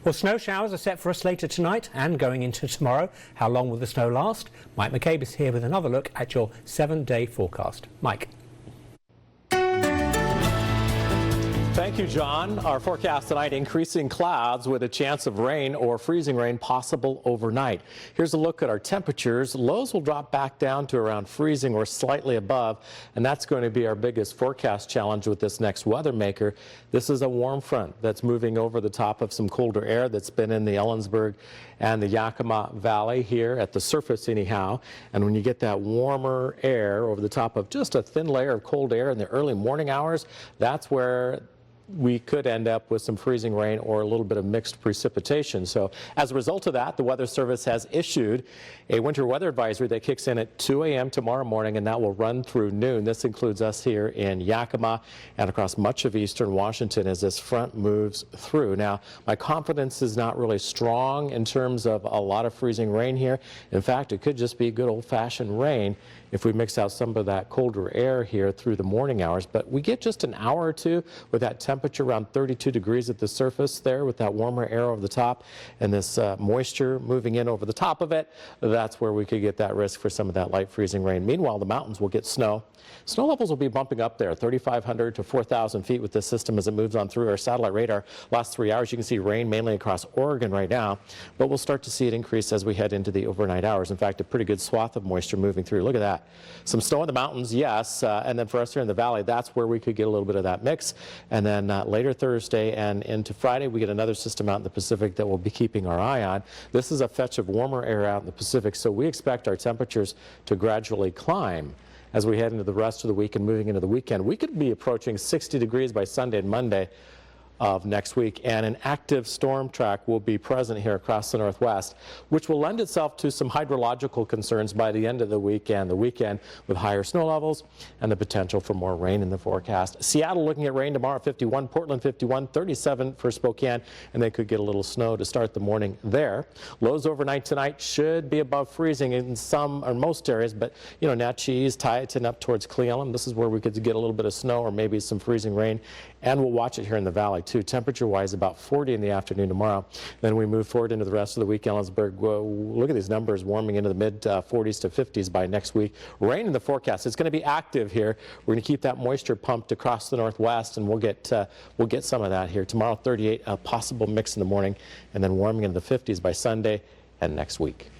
Well, snow showers are set for us later tonight and going into tomorrow. How long will the snow last? Mike McCabe is here with another look at your 7-day forecast. Mike. Thank you, John. Our forecast tonight, increasing clouds with a chance of rain or freezing rain possible overnight. Here's a look at our temperatures. Lows will drop back down to around freezing or slightly above, and that's going to be our biggest forecast challenge with this next weather maker. This is a warm front that's moving over the top of some colder air that's been in the Ellensburg and the Yakima Valley here at the surface anyhow. And when you get that warmer air over the top of just a thin layer of cold air in the early morning hours, that's where we could end up with some freezing rain or a little bit of mixed precipitation. So as a result of that, the Weather Service has issued a winter weather advisory that kicks in at 2 a.m. tomorrow morning, and that will run through noon. This includes us here in Yakima and across much of eastern Washington as this front moves through. Now, my confidence is not really strong in terms of a lot of freezing rain here. In fact, it could just be good old-fashioned rain if we mix out some of that colder air here through the morning hours. But we get just an hour or two with that temperature around 32 degrees at the surface there with that warmer air over the top and this moisture moving in over the top of it. That's where we could get that risk for some of that light freezing rain. Meanwhile, the mountains will get snow. Snow levels will be bumping up there, 3,500 to 4,000 feet with this system as it moves on through our satellite radar. Last 3 hours, you can see rain mainly across Oregon right now, but we'll start to see it increase as we head into the overnight hours. In fact, a pretty good swath of moisture moving through. Look at that. Some snow in the mountains, yes, and then for us here in the valley, that's where we could get a little bit of that mix. And then later Thursday and into Friday, we get another system out in the Pacific that we'll be keeping our eye on. This is a fetch of warmer air out in the Pacific, so we expect our temperatures to gradually climb as we head into the rest of the week and moving into the weekend. We could be approaching 60 degrees by Sunday and Monday of next week, and an active storm track will be present here across the northwest, which will lend itself to some hydrological concerns by the end of the week and the weekend with higher snow levels and the potential for more rain in the forecast. Seattle looking at rain tomorrow at 51, Portland 51, 37 for Spokane, and they could get a little snow to start the morning there. Lows overnight tonight should be above freezing in some or most areas, but you know, Natchez, Tieton up towards Cle Elum, this is where we could get a little bit of snow or maybe some freezing rain, and we'll watch it here in the valley too. Temperature-wise, about 40 in the afternoon tomorrow. Then we move forward into the rest of the week. Ellensburg, look at these numbers warming into the mid 40s to 50s by next week. Rain in the forecast. It's going to be active here. We're going to keep that moisture pumped across the northwest, and we'll get some of that here tomorrow. 38, a possible mix in the morning, and then warming into the 50s by Sunday and next week.